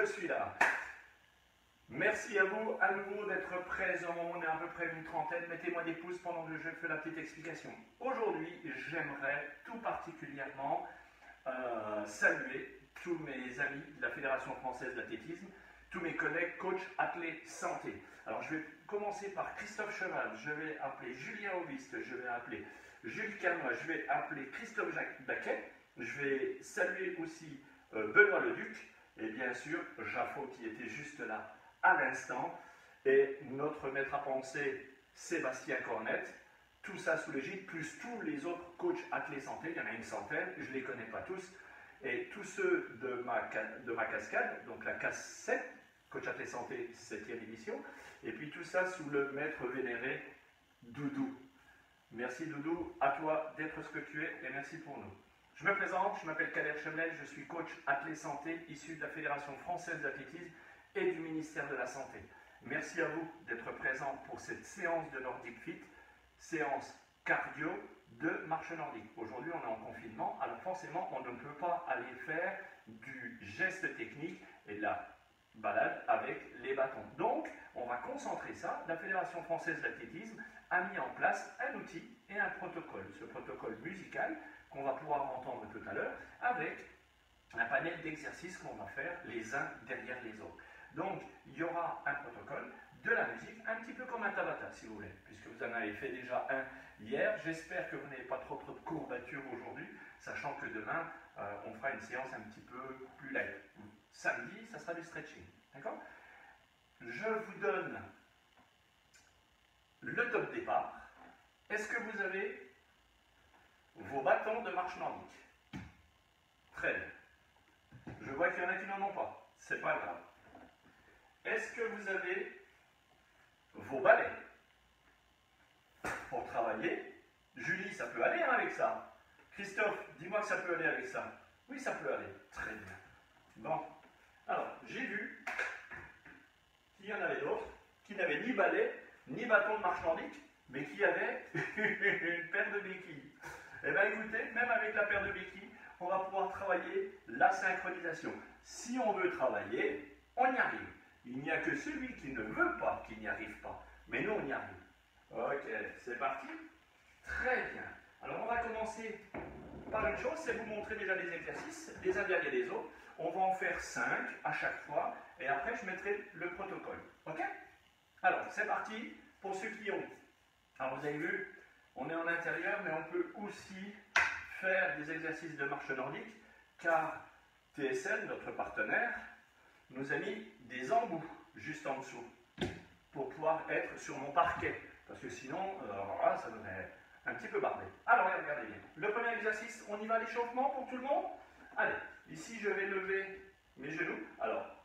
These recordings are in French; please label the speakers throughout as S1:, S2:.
S1: suis là. Merci à vous à nouveau d'être présents. On est à peu près une trentaine. Mettez-moi des pouces pendant que je fais la petite explication. Aujourd'hui, j'aimerais tout particulièrement saluer tous mes amis de la Fédération française d'athlétisme, tous mes collègues coachs athlètes santé. Alors je vais commencer par Christophe Cheval, je vais appeler Julien Aubiste, je vais appeler Jules Canois, je vais appeler Christophe Baquet, je vais saluer aussi Benoît Leduc et bien sûr Jaffo qui était juste là à l'instant et notre maître à penser Sébastien Cornette. Tout ça sous l'égide, plus tous les autres coachs athlètes santé, il y en a une centaine, je ne les connais pas tous, et tous ceux de ma cascade, donc la CAS 7, coach athlète santé 7e édition, et puis tout ça sous le maître vénéré Doudou. Merci Doudou, à toi d'être ce que tu es, et merci pour nous. Je me présente, je m'appelle Kader Chemlel, je suis coach athlète santé, issu de la Fédération française d'athlétisme et du ministère de la Santé. Merci à vous d'être présents pour cette séance de Nordic Fit, séance cardio de marche nordique. Aujourd'hui, on est en confinement, alors forcément, on ne peut pas aller faire du geste technique et de la balade avec les bâtons. Donc, on va concentrer ça. La Fédération française d'athlétisme a mis en place un outil et un protocole. Ce protocole musical qu'on va pouvoir entendre tout à l'heure avec un panel d'exercices qu'on va faire les uns derrière les autres. Donc, il y aura un protocole, de la musique, un petit peu comme un Tabata, si vous voulez, puisque vous en avez fait déjà un hier. J'espère que vous n'avez pas trop de courbatures aujourd'hui, sachant que demain, on fera une séance un petit peu plus light. Samedi, ça sera du stretching. D'accord? Je vous donne le top départ. Est-ce que vous avez vos bâtons de marche nordique? Très bien. Je vois qu'il y en a qui n'en ont pas. C'est pas grave. Est-ce que vous avez vos balais pour travailler? Julie, ça peut aller hein, avec ça. Christophe, dis-moi que ça peut aller avec ça. Oui, ça peut aller. Très bien. Bon. Alors, j'ai vu qu'il y en avait d'autres qui n'avaient ni balai, ni bâton de marche nordique, mais qui avaient une paire de béquilles. Eh bien, écoutez, même avec la paire de béquilles, on va pouvoir travailler la synchronisation. Si on veut travailler, on y arrive. Il n'y a que celui qui ne veut pas qui n'y arrive pas. Mais nous, on y arrive. Ok, c'est parti. Très bien. Alors, on va commencer par une chose, c'est vous montrer déjà les exercices, les uns derrière les autres. On va en faire 5 à chaque fois. Et après, je mettrai le protocole. Ok? Alors, c'est parti. Pour ceux qui ont. Alors, vous avez vu, on est en intérieur, mais on peut aussi faire des exercices de marche nordique, car TSN, notre partenaire, nous a mis des embouts juste en dessous pour pouvoir être sur mon parquet. Parce que sinon, là, ça nous est un petit peu bardé. Alors, regardez bien. Le premier exercice, on y va à l'échauffement pour tout le monde? Allez, ici, je vais lever mes genoux. Alors,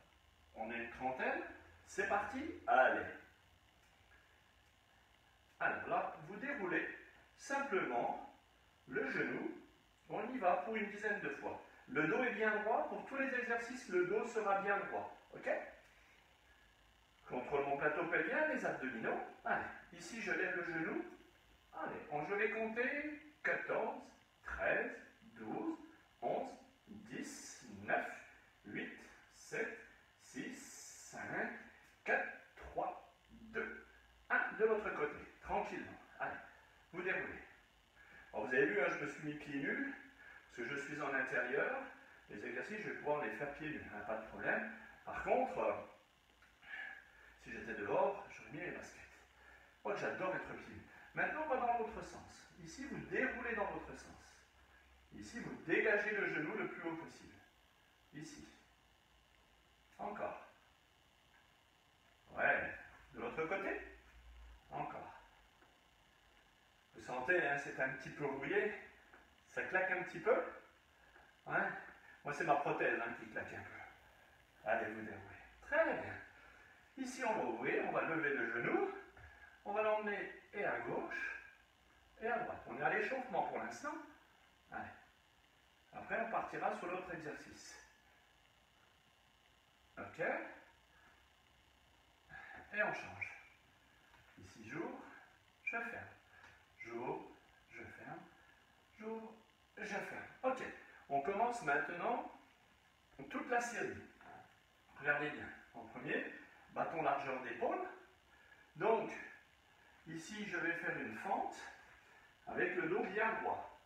S1: on est une trentaine. C'est parti. Allez. Alors là, vous déroulez simplement le genou. On y va pour une dizaine de fois. Le dos est bien droit. Pour tous les exercices, le dos sera bien droit. Ok? Contrôle mon plateau pelvien, les abdominaux. Allez, ici je lève le genou. Allez, je vais compter 14, 13, 12, 11, 10, 9, 8, 7, 6, 5, 4, 3, 2, 1. De l'autre côté, tranquillement. Allez, vous déroulez. Alors, vous avez vu, hein, je me suis mis pieds nus, parce que je suis en intérieur. Les exercices, je vais pouvoir les faire pieds nus, hein, pas de problème. Par contre, si j'étais dehors, j'aurais mis les baskets. Moi, j'adore être pieds nus. Maintenant, on va dans l'autre sens. Ici, vous déroulez dans l'autre sens. Ici, vous dégagez le genou le plus haut possible. Ici. Encore. Ouais. De l'autre côté. Encore. Vous sentez, hein, c'est un petit peu rouillé. Ça claque un petit peu. Hein? Moi, c'est ma prothèse hein, qui claque un peu. Allez, vous déroulez. Très bien. Ici, on va ouvrir, on va lever le genou. On va l'emmener et à gauche et à droite. On est à l'échauffement pour l'instant. Allez. Après, on partira sur l'autre exercice. Ok. Et on change. Ici, j'ouvre, je ferme. J'ouvre, je ferme. J'ouvre, je ferme. Ok. On commence maintenant toute la série. Regardez bien. En premier, bâton largeur d'épaule. Donc, ici, je vais faire une fente avec le dos bien droit.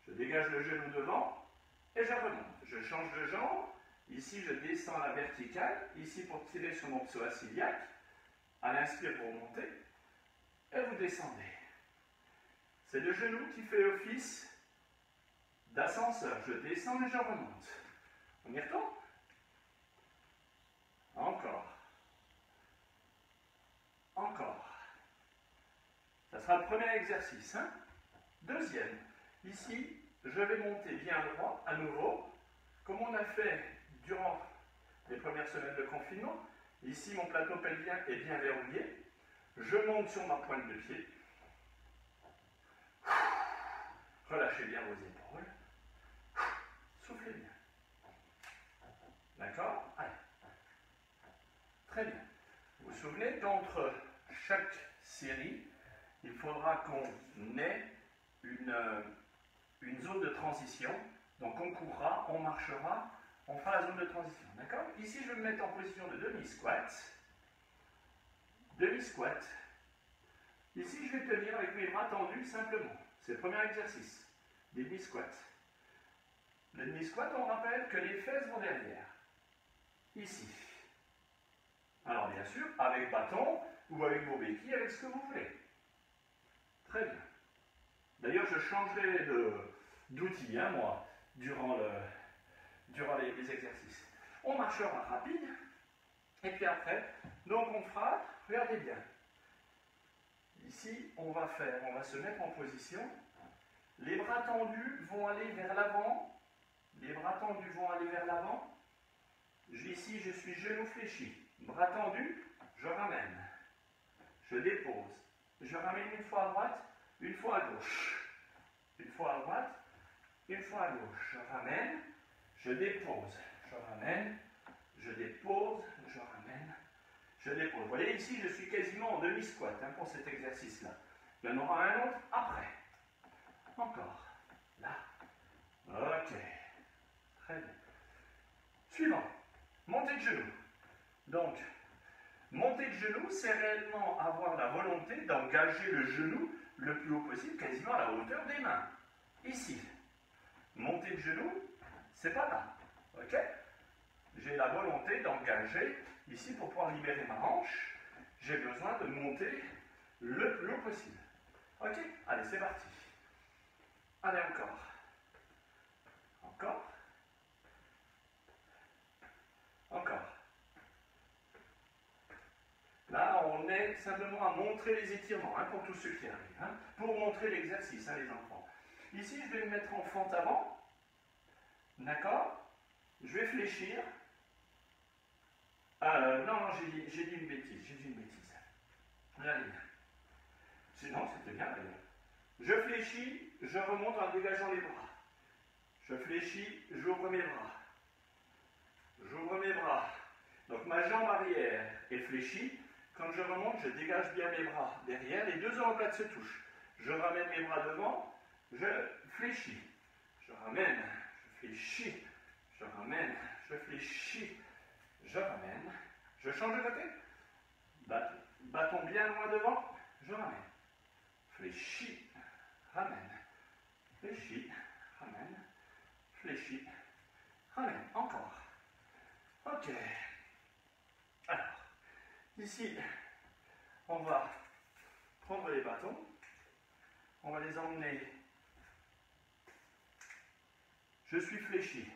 S1: Je dégage le genou devant et je remonte. Je change de jambe. Ici, je descends à la verticale. Ici, pour tirer sur mon psoas iliaque. À l'inspire pour monter. Et vous descendez. C'est le genou qui fait office d'ascenseur. Je descends et je remonte. On y retourne? Encore. Encore. Ça sera le premier exercice. Hein? Deuxième. Ici, je vais monter bien droit à nouveau, comme on a fait durant les premières semaines de confinement. Ici, mon plateau pelvien est bien verrouillé. Je monte sur ma pointe de pied. Relâchez bien vos épaules. Soufflez bien. D'accord? Allez. Très bien. Vous vous souvenez qu'entre chaque série, il faudra qu'on ait une zone de transition. Donc on courra, on marchera, on fera la zone de transition. D'accord? Ici, je vais me mettre en position de demi-squat. Demi-squat. Ici, je vais tenir avec mes bras tendus simplement. C'est le premier exercice. Demi-squat. Le demi-squat, on rappelle que les fesses vont derrière. Ici. Alors bien sûr, avec bâton ou avec vos béquilles, avec ce que vous voulez. Très bien. D'ailleurs, je changerai d'outil, hein, moi, durant les exercices. On marchera rapide, et puis après, donc on fera, regardez bien. Ici, on va se mettre en position. Les bras tendus vont aller vers l'avant. Les bras tendus vont aller vers l'avant. Ici, je suis genou fléchi. Bras tendus, je ramène. Je dépose. Je ramène une fois à droite, une fois à gauche. Une fois à droite, une fois à gauche. Je ramène, je dépose. Je ramène, je dépose, je ramène, je dépose. Vous voyez, ici, je suis quasiment en demi-squat hein, pour cet exercice-là. Il y en aura un autre après. Encore. Là. Ok. Très bien. Suivant. Montée de genoux. Donc, monter de genoux, c'est réellement avoir la volonté d'engager le genou le plus haut possible, quasiment à la hauteur des mains. Ici. Monter de genoux, c'est pas là. Ok? J'ai la volonté d'engager, ici, pour pouvoir libérer ma hanche, j'ai besoin de monter le plus haut possible. Ok? Allez, c'est parti. Allez, encore. Encore. Encore. Là, on est simplement à montrer les étirements, hein, pour tous ceux qui arrivent, hein, pour montrer l'exercice, hein, les enfants. Ici, je vais me mettre en fente avant. D'accord? Je vais fléchir. Non, j'ai dit une bêtise, Allez. Sinon, c'était bien d'ailleurs. Je fléchis, je remonte en dégageant les bras. Je fléchis, j'ouvre mes bras. J'ouvre mes bras. Donc ma jambe arrière est fléchie. Quand je remonte, je dégage bien mes bras derrière. Les deux omoplates se touchent. Je ramène mes bras devant. Je fléchis. Je ramène. Je fléchis. Je ramène. Je fléchis. Je ramène. Je change de côté. Bâton bien loin devant. Je ramène. Fléchis. Ramène. Fléchis. Ramène. Fléchis. Ramène. Encore. Ok. Alors, ici, on va prendre les bâtons. On va les emmener. Je suis fléchi.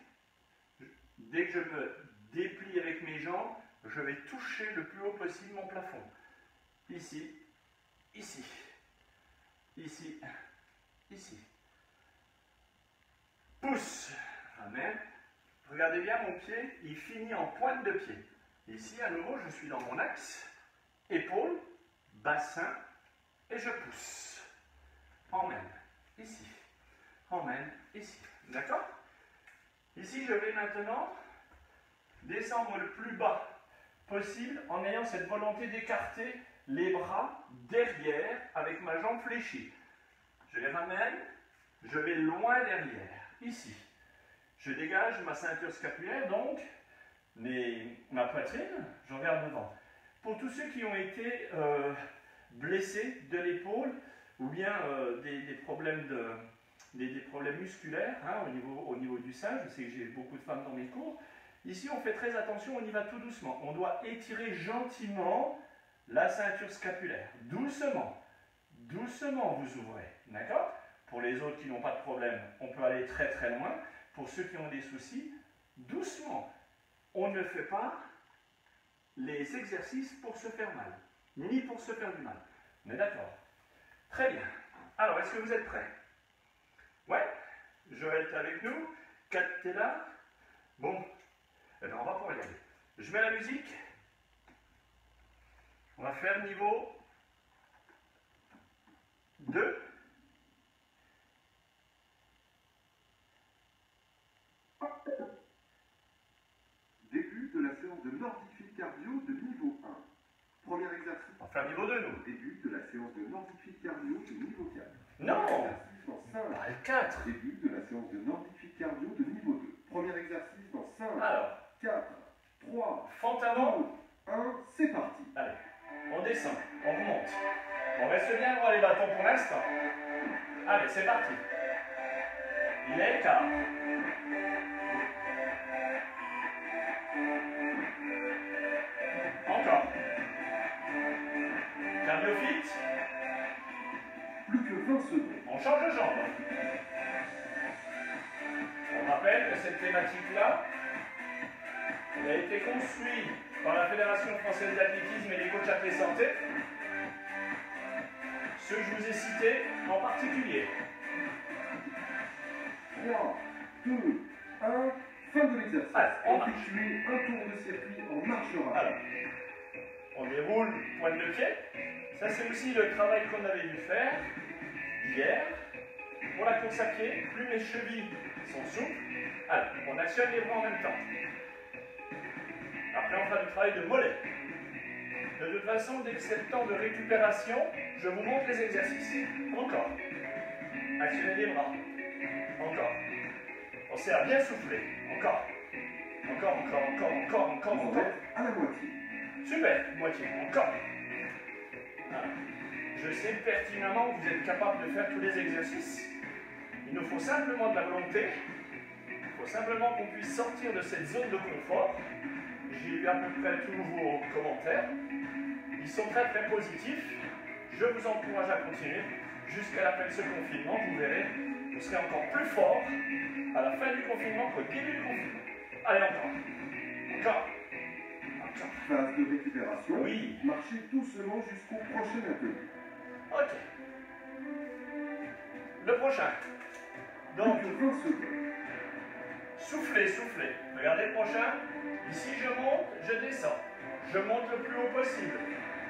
S1: Dès que je me déplie avec mes jambes, je vais toucher le plus haut possible mon plafond. Ici, ici, ici, ici. Pousse. Ramène. Regardez bien mon pied, il finit en pointe de pied. Ici, à nouveau, je suis dans mon axe. Épaule, bassin, et je pousse. Emmène. Ici. Emmène. Ici. D'accord? Ici, je vais maintenant descendre le plus bas possible en ayant cette volonté d'écarter les bras derrière avec ma jambe fléchie. Je les ramène, je vais loin derrière, ici. Je dégage ma ceinture scapulaire, donc ma poitrine, je regarde devant. Pour tous ceux qui ont été blessés de l'épaule ou bien des problèmes musculaires hein, au niveau du sein, je sais que j'ai beaucoup de femmes dans mes cours, ici on fait très attention, on y va tout doucement. On doit étirer gentiment la ceinture scapulaire, doucement. Doucement vous ouvrez, d'accord? Pour les autres qui n'ont pas de problème, on peut aller très très loin. Pour ceux qui ont des soucis, doucement. On ne fait pas les exercices pour se faire mal, ni pour se faire du mal. On est d'accord? Très bien. Alors, est-ce que vous êtes prêts? Ouais? Joël, t'es avec nous? Kat, t'es là? Bon, eh bien, on va pouvoir y aller. Je mets la musique. On va faire niveau 2.
S2: Début de la séance de Nordic Cardio de niveau 1. Premier exercice.
S1: On va faire niveau 2, nous.
S2: Début de la séance de Nordic Cardio de niveau 4.
S1: Non!
S2: Exercice dans 5.
S1: Pas le 4.
S2: Début de la séance de Nordic Cardio de niveau 2. Premier exercice dans 5.
S1: Alors,
S2: 4, 3,
S1: fente avant.
S2: 2, 1, c'est parti.
S1: Allez, on descend, on remonte. On reste bien droit les bâtons pour l'instant. Allez, c'est parti. Il est quart. Encore. Cardiophyte.
S2: Plus que 20 secondes.
S1: On change de jambe. On rappelle que cette thématique-là, elle a été construite par la Fédération française d'athlétisme et les coachs athlètes santé. Ceux que je vous ai cités en particulier.
S2: 3, 2, 1, fin de l'exercice.
S1: Allez, on marche.
S2: Effectuez un tour de circuit en marche rapide.
S1: Alors, on déroule pointe de pied. Ça, c'est aussi le travail qu'on avait dû faire hier. Pour la course à pied, plus mes chevilles sont souples. Alors, on actionne les bras en même temps. Après, on fera du travail de mollet. De toute façon, dès que c'est le temps de récupération, je vous montre les exercices. Encore. Actionnez les bras. Encore. Pensez à bien souffler. Encore. Encore.
S2: Vous êtes à la moitié.
S1: Super, moitié. Encore. Voilà. Je sais pertinemment que vous êtes capable de faire tous les exercices. Il nous faut simplement de la volonté. Il faut simplement qu'on puisse sortir de cette zone de confort. J'ai eu à peu près tous vos commentaires. Ils sont très très positifs. Je vous encourage à continuer jusqu'à la fin de ce confinement. Vous verrez, vous serez encore plus fort à la fin du confinement qu'au début du confinement. Allez, encore. Encore.
S2: Phase de récupération.
S1: Oui.
S2: Marchez doucement jusqu'au prochain atelier.
S1: Ok. Le prochain. Donc,
S2: Plus que 20 secondes.
S1: soufflez, soufflez. Regardez le prochain. Ici, je monte, je descends. Je monte le plus haut possible.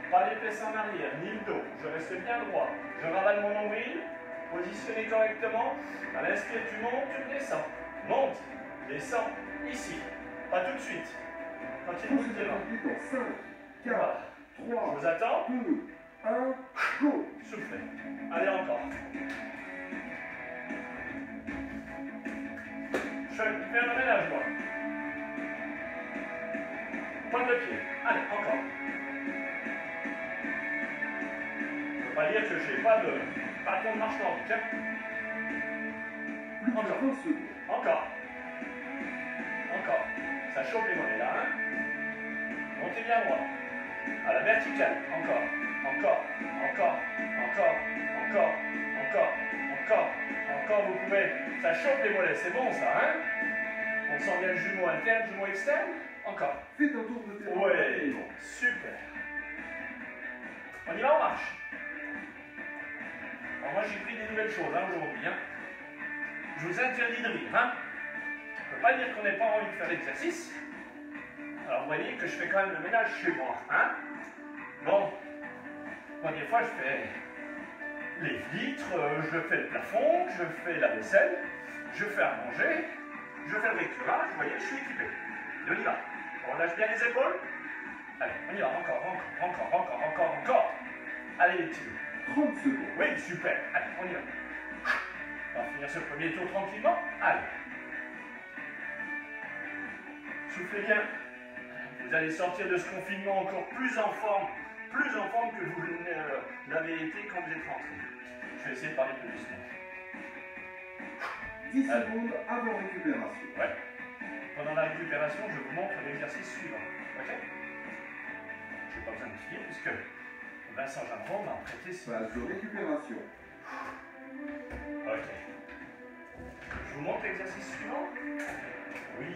S1: Pas les fesses en arrière, ni le dos. Je reste bien droit. Je ravale mon nombril. Positionné correctement. À l'inspire, tu montes, tu redescends. Monte, descends, ici. Pas tout de suite. Continue
S2: Vous
S1: tout
S2: êtes
S1: devant.
S2: dans 5, 4,
S1: Voilà.
S2: 3,
S1: Je vous attends.
S2: 2, 1, go.
S1: Soufflez. Allez, encore. Je fais le ménage, moi. Pointe de pied. Allez, encore. Je ne veux pas dire que je n'ai pas de bâton de marche nordique. Hein.
S2: Plus que
S1: Encore.
S2: 20 secondes.
S1: Encore. Encore. Ça chauffe les mollets là. Hein. Montez bien droit. À la verticale. Encore. Encore. Encore. Encore. Encore. Encore. Encore. Encore. Vous pouvez. Ça chauffe les mollets. C'est bon ça. Hein. On sent bien le jumeau interne, jumeau externe. Encore.
S2: Faites un tour de terrain.
S1: Ouais. Super. On y va, on marche. Alors moi j'ai pris des nouvelles choses hein, aujourd'hui. Hein. Je vous interdis de rire. Hein. On ne peut pas dire qu'on n'ait pas envie de faire l'exercice. Alors vous voyez que je fais quand même le ménage chez moi. Hein. Bon, moi des fois je fais les vitres, je fais le plafond, je fais la vaisselle, je fais à manger, je fais le bricolage, vous voyez, je suis équipé. Et on y va. On lâche bien les épaules. Allez, on y va, encore. Allez les petits.
S2: 30 secondes.
S1: Oui, super. Allez, on y va. On va finir ce premier tour tranquillement. Allez. Soufflez bien. Vous allez sortir de ce confinement encore plus en forme que vous l'avez été quand vous êtes rentré. Je vais essayer de parler plus doucement.
S2: 10 secondes avant récupération.
S1: Ouais. Pendant la récupération, je vous montre l'exercice suivant. Ok? Je n'ai pas besoin de crier puisque Vincent Gendron m'a prêté ce...
S2: Phase de récupération.
S1: Ok. Je vous montre l'exercice suivant? Oui.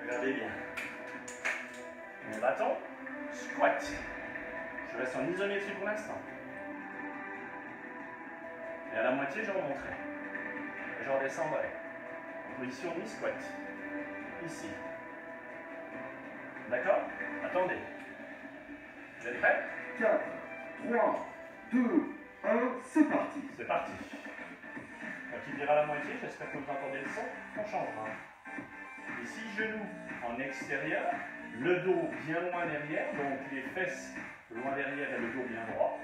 S1: Regardez bien. Mon bâton, squat. Je reste en isométrie pour l'instant. Et à la moitié, je remonterai. Et je redescendrai. En position mi-squat. Ici. D'accord? Attendez. Vous êtes prêts?
S2: 4, 3, 2, 1, c'est parti.
S1: C'est parti. Quand il dira la moitié, j'espère que vous entendez le son, on changera. Ici, genou en extérieur, le dos bien loin derrière, donc les fesses loin derrière et le dos bien droit.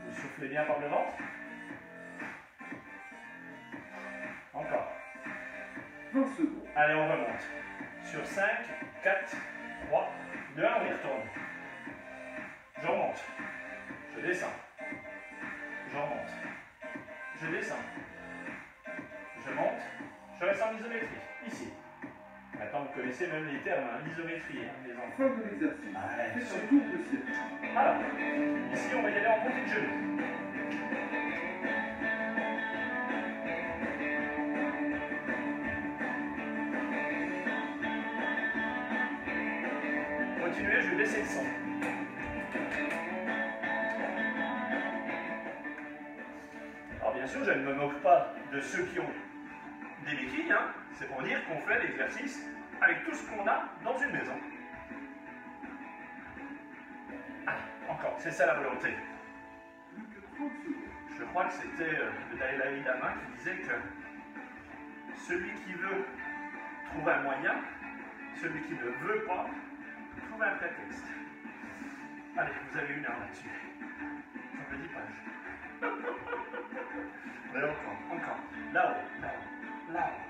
S1: Vous soufflez bien par le ventre. Encore.
S2: 20 secondes.
S1: Allez, on remonte. Sur 5, 4, 3, 2, 1, on y retourne. Je remonte. Je descends. Je remonte. Je descends. Je monte. Je reste en isométrie. Ici. Maintenant, vous connaissez même les termes, hein, l'isométrie, hein, les enfants.
S2: Fin de l'exercice.
S1: Ouais.
S2: Faites un tour de circuit.
S1: Alors, ici, on va y aller en montée de genoux. Continuez, je vais baisser le son. Alors bien sûr, je ne me moque pas de ceux qui ont des béquilles, hein. C'est pour dire qu'on fait l'exercice avec tout ce qu'on a dans une maison. Allez, encore, c'est ça la volonté.
S2: Plus que 30 secondes.
S1: Je crois que c'était le Dalai Lama qui disait que celui qui veut trouve un moyen, celui qui ne veut pas trouve un prétexte. Allez, vous avez 1 heure là-dessus. Ça me dit pages. Mais encore. Là-haut, là-haut, là-haut.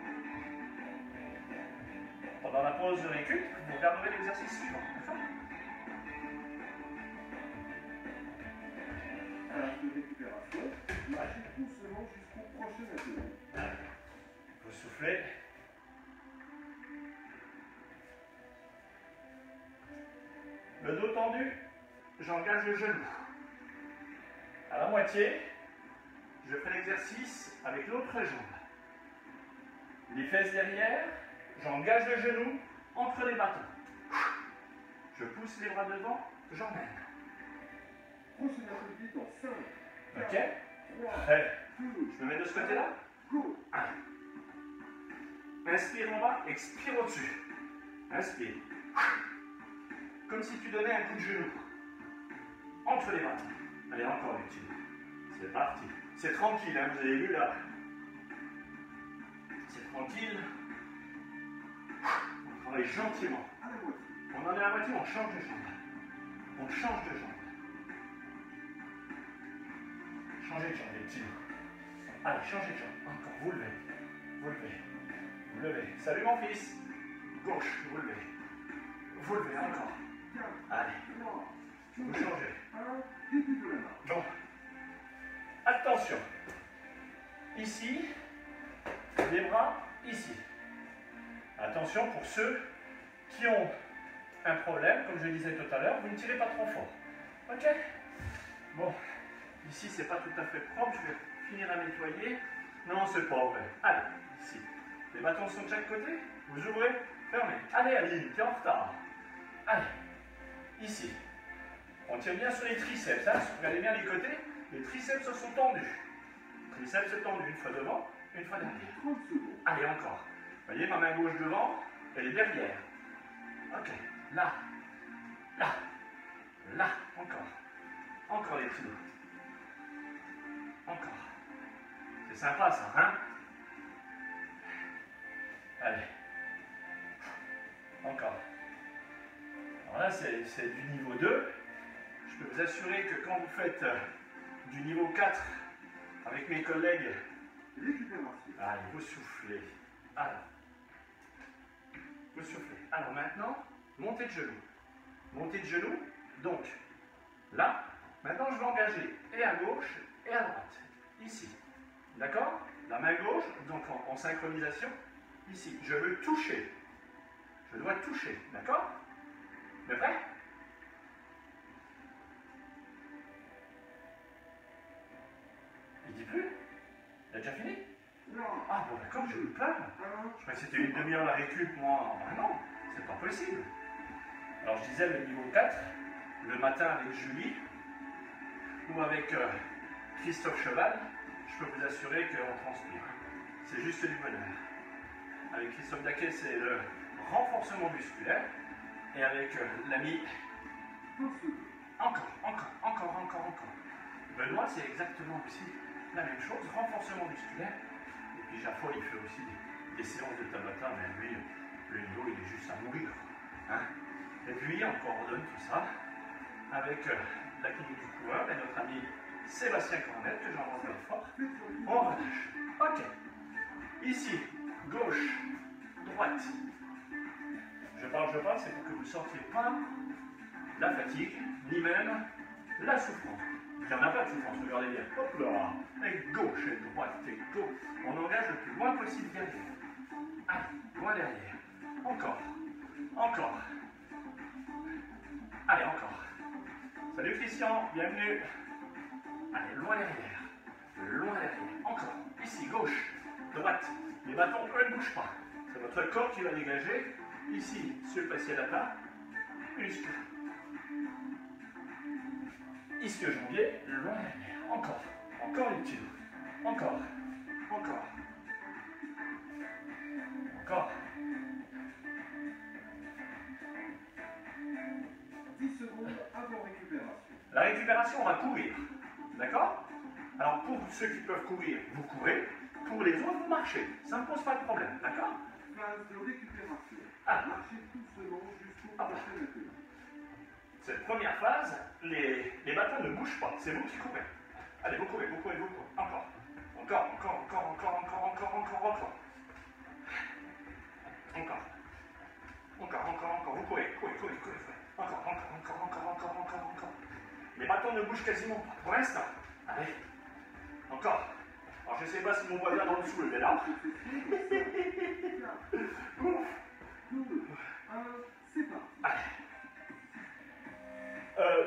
S1: Pendant la pause de récup, vous regarderez l'exercice suivant. D'accord?
S2: Phase de récupération. Lâchez doucement jusqu'au prochain atelier.
S1: Vous soufflez. Le dos tendu, j'engage le genou. À la moitié, je fais l'exercice avec l'autre jambe. Les fesses derrière, j'engage le genou entre les bâtons. Je pousse les bras devant, j'emmène.
S2: Prochain atelier dans 5,
S1: Ok?
S2: 3,
S1: Prêt?
S2: 2,
S1: Je me mets de ce côté-là.
S2: go.
S1: Inspire en bas, expire au-dessus. Inspire. Comme si tu donnais un coup de genou. Entre les bâtons. Allez, encore une petite. C'est parti. C'est tranquille, hein, vous avez vu là. C'est tranquille. On travaille gentiment.
S2: À la moitié.
S1: On en est à la moitié, on change de jambe. On change de jambe. Changez de jambe, les petits. Allez, changez de jambe. Encore, vous levez. Vous levez. Vous levez. Salut mon fils. Gauche, vous levez. Vous levez encore.
S2: 4,
S1: Allez,
S2: 3,
S1: vous
S2: 2,
S1: changez.
S2: 1, début de la marche.
S1: Bon. Attention. Ici, les bras ici. Attention pour ceux qui ont un problème, comme je disais tout à l'heure, vous ne tirez pas trop fort. Ok? Bon, ici c'est pas tout à fait propre, je vais finir à nettoyer. Non, c'est pas vrai. Allez, ici. Les bâtons sont de chaque côté, vous ouvrez, fermez. Allez Aline, t'es en retard. Allez, ici. On tire bien sur les triceps, hein. Regardez bien les côtés, les triceps se sont tendus. Triceps tendus, une fois devant, une fois derrière.
S2: 30 secondes.
S1: Allez, encore. Vous voyez, ma main gauche devant, elle est derrière. Ok, là, là, là, encore. Encore les petits doigts. Encore. C'est sympa ça, hein? Allez. Encore. Alors là, c'est du niveau 2. Je peux vous assurer que quand vous faites du niveau 4 avec mes collègues,
S2: Récupération.
S1: allez, vous soufflez. Alors. Vous soufflez. Alors maintenant, montée de genoux. Montée de genoux, donc là, maintenant je vais engager et à gauche et à droite. Ici. D'accord? La main gauche, donc en synchronisation. Ici. Je veux toucher. Je dois toucher. D'accord? Vous êtes prêts? Il dit plus? Il a déjà fini?
S2: Non.
S1: Ah bon d'accord, j'ai eu peur. Je croyais que c'était une demi-heure la récup, moi. Ben non, c'est pas possible. Alors je disais le niveau 4, le matin avec Julie, ou avec Christophe Cheval, je peux vous assurer qu'on transpire. C'est juste du bonheur. Avec Christophe Daquet, c'est le renforcement musculaire. Et avec l'ami, encore. Benoît, c'est exactement aussi la même chose, renforcement musculaire. Et puis Jaffo, il fait aussi des séances de Tabata, mais lui, le niveau, il est juste à mourir. Hein? Et puis, on coordonne tout ça avec la clinique du coureur et notre ami Sébastien Cornette, que j'embrasse fort. On relâche. Ok. Ici, gauche, droite. Je parle, c'est pour que vous ne sentiez pas la fatigue, ni même la souffrance. Il n'y en a pas de souffrance, regardez bien. Hop là. Et gauche et droite et gauche. On engage le plus loin possible derrière. Allez, loin derrière. Encore. Allez, encore. Salut Christian, bienvenue. Allez, loin derrière. Encore. Ici, gauche, droite. Les bâtons, eux, ne bougent pas. C'est votre corps qui va dégager. Ici, sur le fasciolata, muscle. Ischio-jambier, loin derrière. Encore les petits. Encore.
S2: 10 secondes avant récupération.
S1: La récupération, on va courir. D'accord? Alors, pour ceux qui peuvent courir, vous courez. Pour les autres, vous marchez. Ça ne pose pas de problème. D'accord?
S2: Phase de récupération.
S1: Ah.
S2: Marchez doucement jusqu'au prochain atelier.
S1: Cette première phase, les bâtons ne bougent pas. C'est vous qui courez. Allez, vous courez. Encore. Vous courez. Encore. Les bâtons ne bougent quasiment pas. Pour l'instant. Allez. Encore. Alors, je ne sais pas si mon voisin dans le dessous le fait là.
S2: 2, 1, c'est parti.
S1: Allez.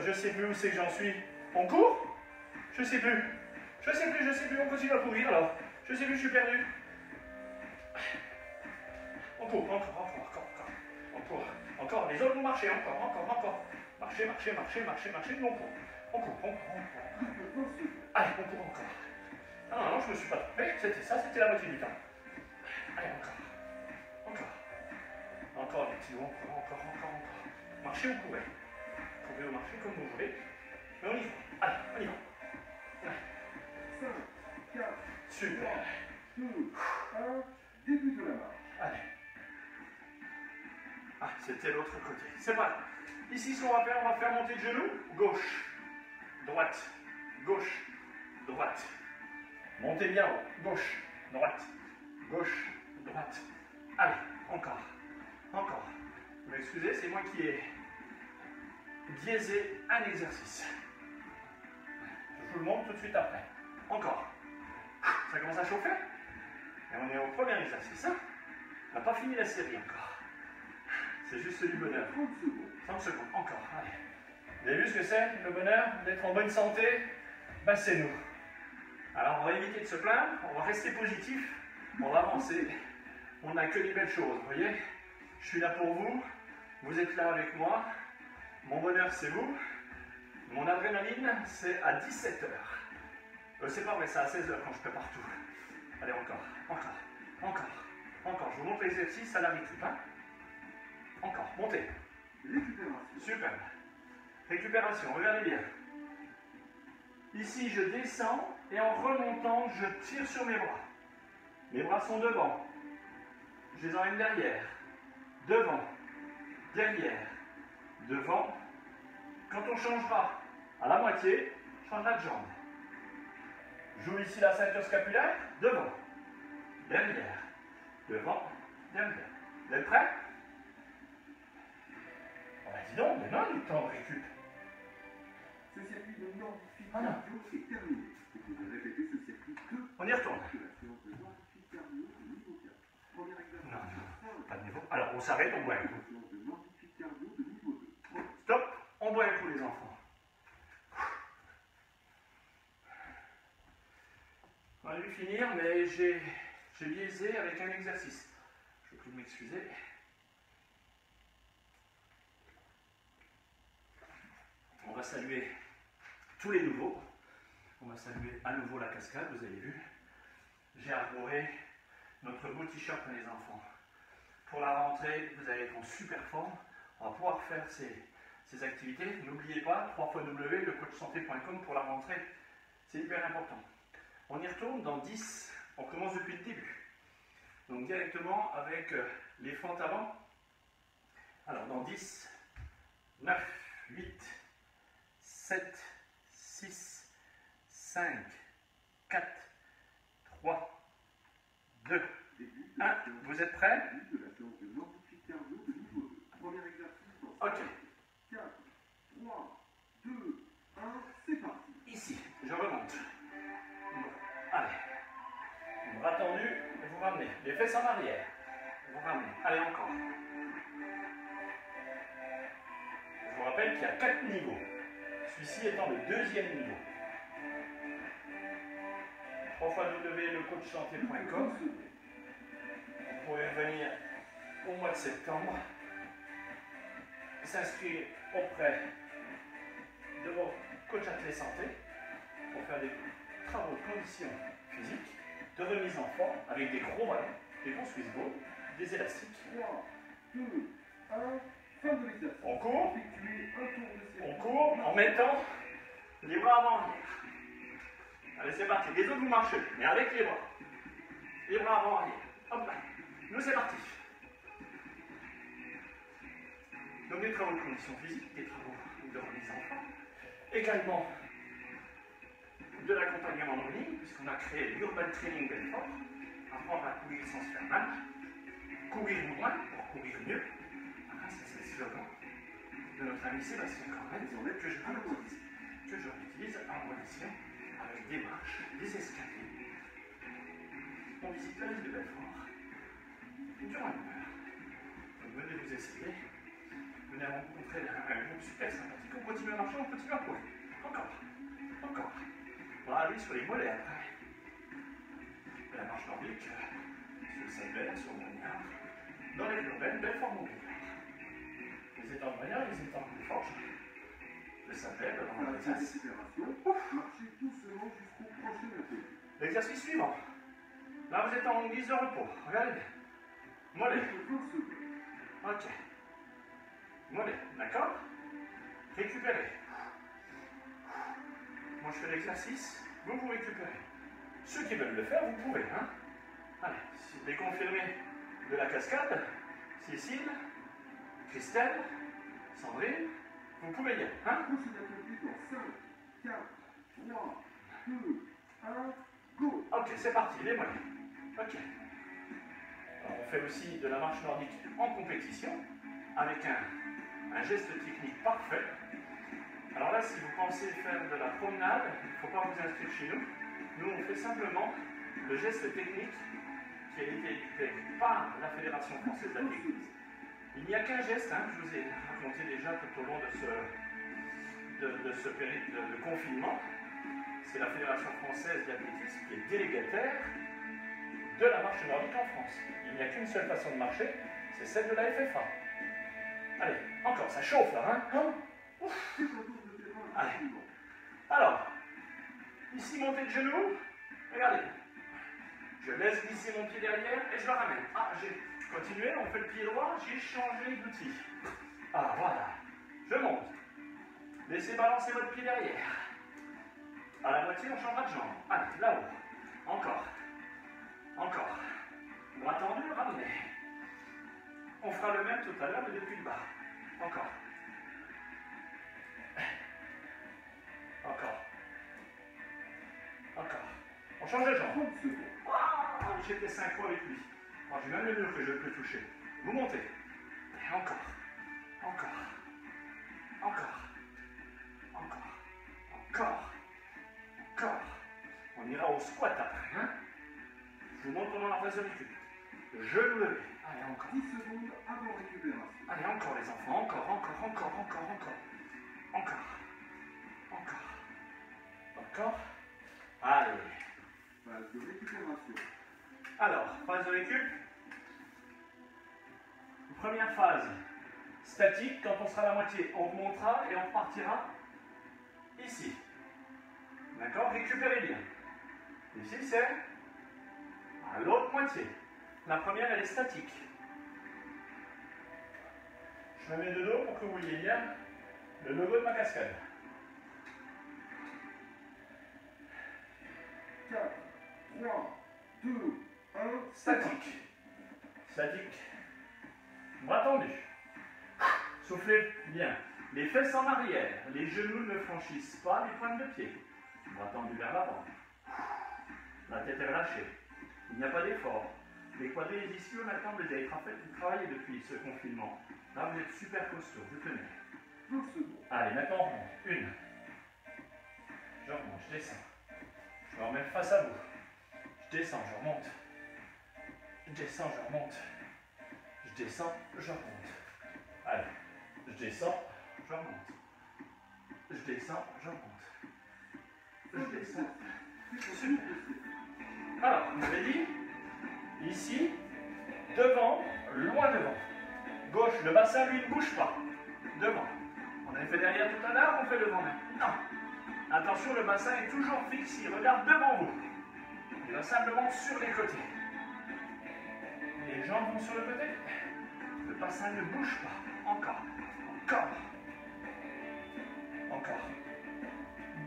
S1: Je sais plus où c'est que j'en suis. On court? Je sais plus. On continue à courir alors. Je sais plus, je suis perdu. On court, encore. Les autres vont marcher, encore. Marcher. Nous on court. Allez, on court encore. Non, je me suis pas trompé. C'était ça, c'était la moitié du temps. Allez, encore les petits, encore. Marchez ou courez. Vous pouvez marcher comme vous voulez. Mais on y va. Allez, on y va.
S2: 5, 4,
S1: Super.
S2: 2, 1, début de la marche.
S1: Allez. C'était l'autre côté. C'est pas grave. Ici, ce qu'on va faire monter de genoux. Gauche, droite. Montez bien haut. Gauche, droite. Allez, encore. Vous m'excusez, c'est moi qui ai biaisé un exercice. Je vous le montre tout de suite après. Encore. Ça commence à chauffer. Et on est au premier exercice. On n'a pas fini la série encore. C'est juste du bonheur. 30 secondes. Encore. Allez. Vous avez vu ce que c'est, le bonheur d'être en bonne santé? Ben, c'est nous. Alors, on va éviter de se plaindre. On va rester positif. On va avancer. On n'a que des belles choses. Vous voyez? Je suis là pour vous. Vous êtes là avec moi. Mon bonheur, c'est vous. Mon adrénaline, c'est à 17h. C'est pas vrai, c'est à 16h quand je prépare tout. Allez, encore. Je vous montre l'exercice à la récup. Encore, montez.
S2: Récupération.
S1: Super. Récupération, regardez bien. Ici, je descends et en remontant, je tire sur mes bras. Mes bras sont devant. Je les emmène derrière. Devant. Derrière. Devant. Quand on changera à la moitié, je changerai de jambe. J'ouvre ici la ceinture scapulaire. Devant. Derrière. Devant. Derrière. Vous êtes prêts? Oh, bah dis donc, maintenant il est temps de récup.
S2: Ce circuit de Nordifil
S1: Ah non.
S2: Cardio est terminé. Vous pouvez répéter ce circuit 2
S1: On y retourne.
S2: de la séance de Nordifil Cardio de niveau 4. Premier exercice.
S1: Non, pas de niveau. Alors on s'arrête, on boit un coup.
S2: Séance de Nordifil Cardio de niveau 2.
S1: Stop, on boit un coup les enfants. On a dû finir, mais j'ai biaisé avec un exercice. Je prie de m'excuser. On va saluer tous les nouveaux. On va saluer à nouveau la cascade, vous avez vu. J'ai arboré notre beau t-shirt les enfants. Pour la rentrée, vous allez être en super forme. On va pouvoir faire ces activités. N'oubliez pas, www.lecoachsanté.com pour la rentrée. C'est hyper important. On y retourne dans 10. On commence depuis le début. Donc directement avec les fentes avant. Alors dans 10, 9, 8, 7, 6, 5, 4, 3, 2, 1. Vous êtes prêts?
S2: De la séance de Nordifil Cardio de niveau 2. Premier exercice dans
S1: Ok.
S2: 4, 3, 2, 1, c'est parti.
S1: Ici, je remonte. Allez. Bras tendu, et vous ramenez. Les fesses en arrière. Vous ramenez. Allez, encore. Je vous rappelle qu'il y a 4 niveaux. Celui-ci étant le deuxième niveau. www.lecoachsanté.com. Vous pouvez venir au mois de septembre, s'inscrire auprès de vos coachs athlètes santé pour faire des travaux de condition physique, de remise en forme avec des gros ballons, des bons Swiss balls, des élastiques.
S2: 3, 2, 1, fin de l'exercice.
S1: On court,
S2: Effectuez un tour de circuit.
S1: on court en mettant les bras avant. Allez, c'est parti. Les autres, vous marchez, mais avec les bras. Les bras avant, arrière. Hop là. Nous, c'est parti. Donc, des travaux de condition physique, des travaux de remise en forme. Également, de l'accompagnement en ligne, puisqu'on a créé l'Urban Training Belfort. Apprendre à courir sans se faire mal. Courir moins pour courir mieux. Voilà, ça, c'est le slogan de notre ami Sébastien Cornet, que je réutilise en condition avec des marches, des escaliers. On visite la ville de Belfort. Durant une heure. Donc venez vous essayer. Venez rencontrer un groupe super sympathique. On continue à marcher, on continue à courir. Encore. Encore. On va aller sur les mollets après. La marche nordique, sur le Salbert, sur le Monniard, dans les urbaines, Belfort-Montbéliard. Les étangs de Monniard, les étangs de Forges, le Salbert, dans la
S2: Fin de
S1: Alsace.
S2: récupération. Marchez doucement jusqu'au prochain appel.
S1: L'exercice suivant. Là, vous êtes en guise de repos. Regardez bien. Mollet.
S2: 20 secondes.
S1: Ok. Mollet. D'accord? Récupérez. Moi, je fais l'exercice. Vous récupérez. Ceux qui veulent le faire, vous pouvez. Hein? Allez. Les confirmés de la cascade. Cécile, Christelle, Sandrine. Vous pouvez y aller. Hein?
S2: Prochain atelier dans 5, 4, 3, 2, 1, go.
S1: Ok, c'est parti. Les mollets. Ok. Alors, on fait aussi de la marche nordique en compétition avec un geste technique parfait. Alors là, si vous pensez faire de la promenade, il ne faut pas vous inscrire chez nous. Nous, on fait simplement le geste technique qui a été édité par la Fédération française d'athlétisme. Il n'y a qu'un geste, hein, je vous ai raconté déjà tout au long de ce périple de confinement. C'est la Fédération française d'athlétisme qui est délégataire de la marche nordique en France. Il n'y a qu'une seule façon de marcher, c'est celle de la FFA. Allez, encore, ça chauffe là, hein? Ouf. Allez. Alors, ici, montée de genoux, regardez. Je laisse glisser mon pied derrière et je le ramène. Ah, j'ai continué, on fait le pied droit, j'ai changé d'outil. Ah, voilà. Je monte. Laissez balancer votre pied derrière. À la moitié, on changera de jambe. Allez, là-haut. Encore. Encore. Bras tendu, ramenez. On fera le même tout à l'heure, mais depuis le bas. Encore. Encore. Encore. On change de jambe.
S2: 30 secondes.
S1: Wow, j'ai fait 5 fois avec lui. J'ai même le mur que je peux toucher. Vous montez. Et encore. Encore. Encore. Encore. Encore. Encore. On ira au squat après. Hein? Je vous montre pendant la phase de récup. Genou levé. Allez, encore.
S2: 10 secondes avant récupération.
S1: Allez, encore les enfants. Encore, encore, encore, encore, encore. Encore. Encore. Encore. Allez.
S2: Phase de récupération.
S1: Alors, phase de récup. Première phase, statique. Quand on sera à la moitié, on remontera et on repartira ici. D'accord? Récupérez bien. Ici, c'est à l'autre moitié. La première, elle est statique. Je me mets de dos pour que vous voyez bien le logo de ma cascade.
S2: 4, 3, 2, 1.
S1: Statique. Statique. Bras tendus. Soufflez bien. Les fesses en arrière. Les genoux ne franchissent pas les pointes de pied. Bras tendus vers l'avant. La tête est relâchée. Il n'y a pas d'effort. Les quadris ischiaux, maintenant, vous avez travaillé depuis ce confinement. Là, vous êtes super costaud. Vous tenez.
S2: 20 secondes.
S1: Allez, maintenant, on remonte. Une. Je remonte, je descends. Je me remets face à vous. Je descends, je remonte. Je descends, je remonte. Je descends, je remonte. Allez, je descends, je remonte. Je descends, je remonte. Je descends. Super. Alors, vous avez dit, ici, devant, loin devant. Gauche, le bassin, lui, ne bouge pas. Devant. On avait fait derrière tout à l'heure, on fait devant même. Non. Attention, le bassin est toujours fixe, il regarde devant vous. Il va simplement sur les côtés. Les jambes vont sur le côté. Le bassin ne bouge pas. Encore. Encore. Encore.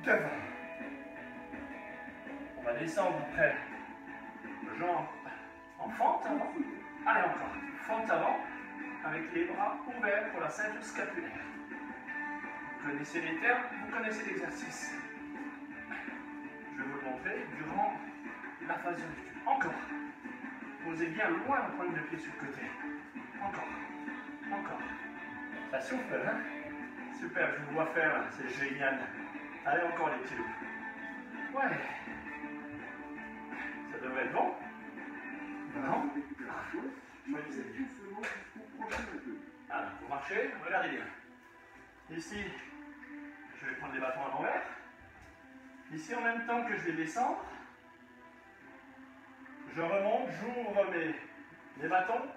S1: Devant. On va descendre après. Jambes en fente avant. Allez, encore. Fente avant. Avec les bras ouverts pour la ceinture scapulaire. Vous connaissez les termes, vous connaissez l'exercice. Je vais vous le montrer durant la phase de récup. Encore. Posez bien loin la pointe de pied sur le côté. Encore. Encore. Ça souffle, hein? Super, je vous vois faire là, c'est génial. Allez, encore les petits loups. Ouais. Ça devrait être bon? Non?
S2: Choisissez doucement jusqu'au prochain atelier.
S1: Alors, vous marchez, regardez bien. Ici, je vais prendre les bâtons à l'envers. Ici, en même temps que je vais descendre, je remonte, j'ouvre mes bâtons.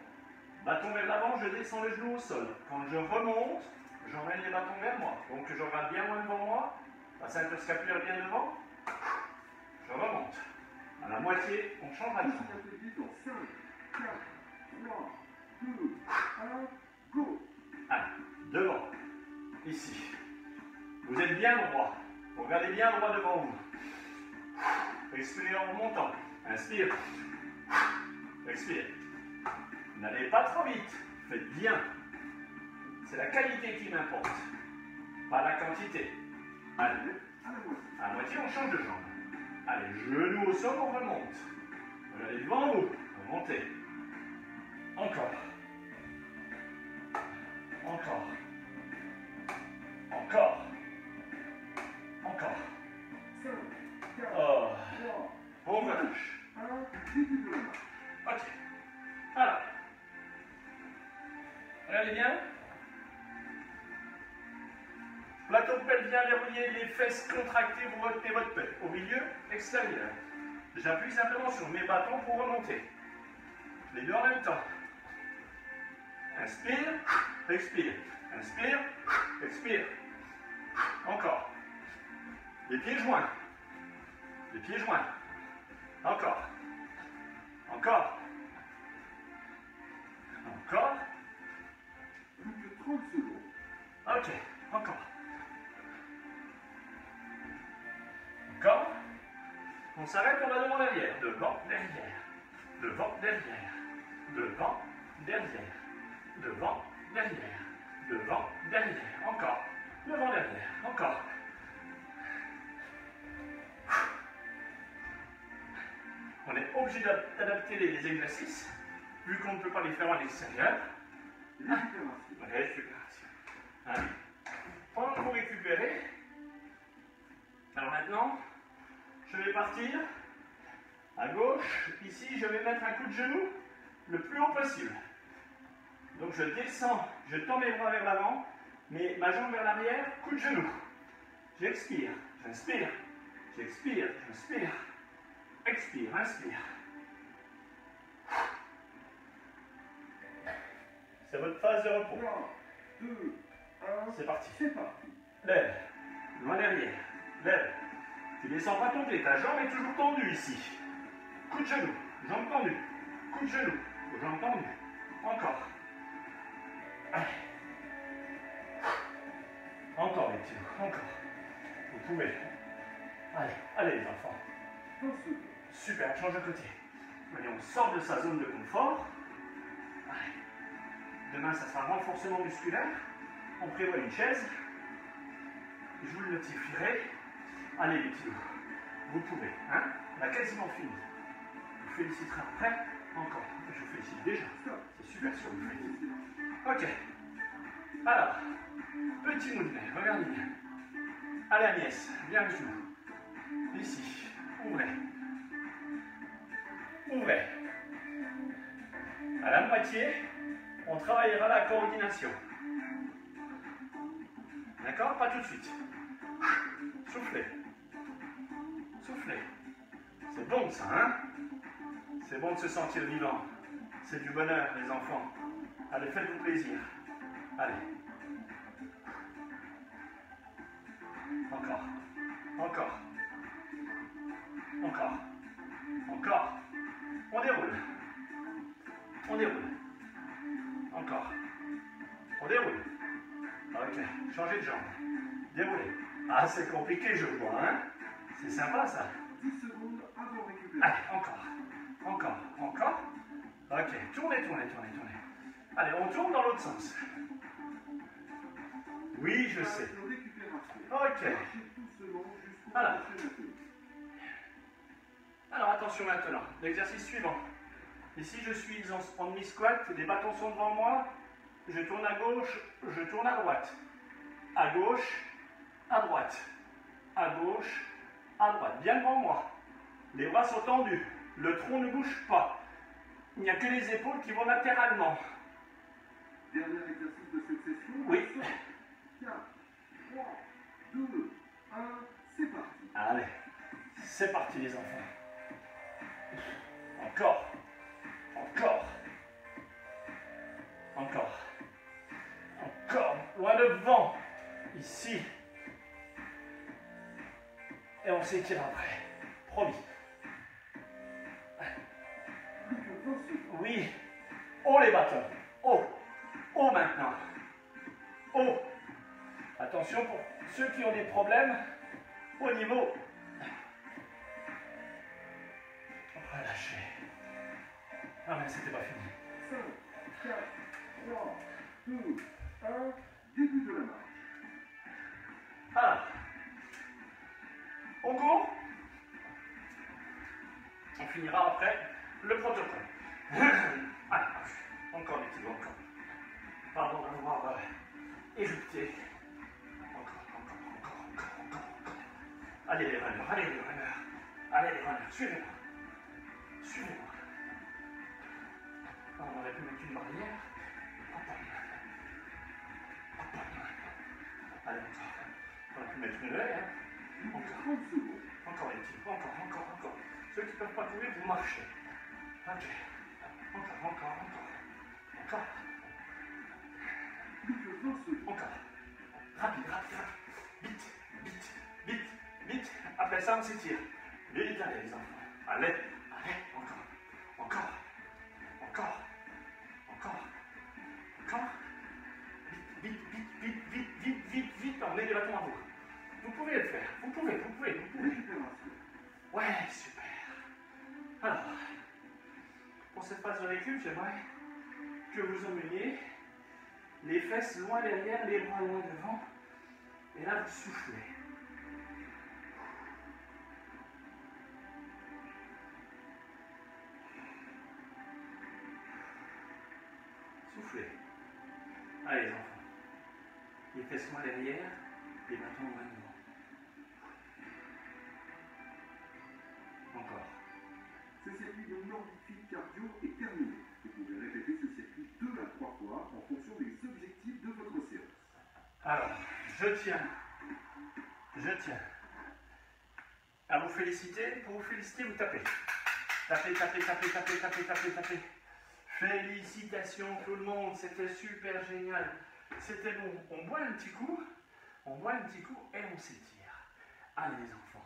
S1: Bâton vers l'avant, je descends le genou au sol. Quand je remonte, j'emmène les bâtons vers moi. Donc je regarde bien loin devant moi, la ceinture scapulaire bien devant. Je remonte. À la moitié, on changera de
S2: Prochain atelier dans 5, 4, 3, 2, 1, go.
S1: Allez, devant. Ici. Vous êtes bien droit. Vous regardez bien droit devant vous. Expirez en remontant. Inspire. Expire. N'allez pas trop vite. Faites bien. C'est la qualité qui m'importe, pas la quantité. Allez, à la moitié, on change de jambe. Allez, genou au sol, on remonte. Regardez devant vous. Remontez. Encore. Encore. Encore. Encore.
S2: 5, 4,
S1: Oh.
S2: 3,
S1: On relâche.
S2: 1, début de la marche.
S1: Ok. Alors. Regardez bien. Plateau pelvien verrouillé, les fesses contractées, vous retenez votre pec. Au milieu, extérieur. J'appuie simplement sur mes bâtons pour remonter. Les deux en même temps. Inspire, expire. Inspire, expire. Encore. Les pieds joints. Les pieds joints. Encore. Encore. Encore.
S2: Plus que 30 secondes.
S1: Ok. Encore. Encore. On s'arrête, on va devant derrière. Devant, derrière. Devant, derrière. Devant, derrière. Devant, derrière. Devant, derrière. Encore. Devant, derrière. Encore. On est obligé d'adapter les exercices, vu qu'on ne peut pas les faire à l'extérieur.
S2: Récupération.
S1: Récupération. Allez. Pendant que vous récupérez, alors maintenant, je vais partir à gauche. Ici, je vais mettre un coup de genou le plus haut possible. Donc je descends, je tends mes bras vers l'avant, mais ma jambe vers l'arrière, coup de genou. J'expire, j'inspire, j'expire, j'inspire, expire, inspire. C'est votre phase de repos.
S2: 3, 2, 1,
S1: C'est parti.
S2: c'est parti.
S1: Lève, loin derrière, lève. Tu descends pas ton pied, ta jambe est toujours tendue ici. Coup de genou, jambe tendue. Coup de genou, jambe tendue. Encore. Allez. Encore les petits, encore. Vous pouvez. Allez, allez les enfants.
S2: 20 secondes.
S1: Super, change de côté. Allez, on sort de sa zone de confort. Allez. Demain, ça sera renforcement musculaire. On prévoit une chaise. Je vous le notifierai. Allez les petits, vous pouvez. Hein? On a quasiment fini. Je vous féliciterai après. Encore. Je vous félicite déjà. C'est super sûr, vous félicite. Ok. Alors, petit mouvement, regardez bien. Allez Agnès, viens avec nous. Ici, ouvrez. Ouvrez. À la moitié, on travaillera la coordination. D'accord? Pas tout de suite. Soufflez. Soufflez. C'est bon ça, hein? C'est bon de se sentir vivant. C'est du bonheur, les enfants. Allez, faites-vous plaisir. Allez. Encore. Encore. Encore. Encore. On déroule. On déroule. Encore. On déroule. Ok. Changez de jambe. Déroulez. Ah, c'est compliqué, je vois, hein? C'est sympa, ça.
S2: 10 secondes avant récupération.
S1: Allez, encore. Encore. Encore. Ok. Tournez, tournez, tournez, tournez. Allez, on tourne dans l'autre sens. Oui, je sais. Ok. Voilà. Alors attention maintenant, l'exercice suivant. Ici je suis en demi-squat, les bâtons sont devant moi, je tourne à gauche, je tourne à droite. À gauche, à droite. À gauche, à droite. Bien devant moi. Les bras sont tendus, le tronc ne bouge pas. Il n'y a que les épaules qui vont latéralement.
S2: Dernier exercice de cette session.
S1: Oui.
S2: 4, 3, 2, 1, c'est parti.
S1: Allez, c'est parti les enfants. Encore. Encore. Encore. Encore. Loin devant. Ici. Et on s'étire après. Promis. Oui. Haut les bâtons. Haut. Haut maintenant. Haut. Attention pour ceux qui ont des problèmes au niveau. Relâchez. Ah mais c'était pas fini.
S2: 5, 4, 3, 2, 1, début de la marche.
S1: Alors, on court. On finira après le protocole. Allez, encore des petits doigts, encore. Pardon d'avoir érupté. Encore. Allez les runners, allez les runners. Allez les runners, suivez-moi. Suivez-moi. On aurait pu mettre une barrière. Allez, encore. On aurait pu mettre une haie, hein. Encore les petits. Encore. Ceux qui ne peuvent pas courir, vous marchez. Ok. Encore. Encore. Rapide. Vite. Après ça, on s'étire. Vite, allez les enfants. Allez. Encore. Vite. Emmenez les bâtons à vous. Vous pouvez le faire. Vous pouvez. Ouais, super. Alors, pour cette phase de récup, j'aimerais que vous emmeniez les fesses loin derrière, les bras loin devant. Et là, vous soufflez. Soufflez. Allez, les enfants. Les fesses loin derrière. Et maintenant, loin de vous. Encore.
S2: Ce circuit de nordifique cardio est terminé. Vous pouvez répéter ce circuit 2 à 3 fois en fonction des objectifs de votre séance.
S1: Alors, je tiens. À vous féliciter. Pour vous féliciter, vous tapez. Tapez. Félicitations tout le monde, c'était super génial. C'était bon. On boit un petit coup et on s'étire. Allez les enfants.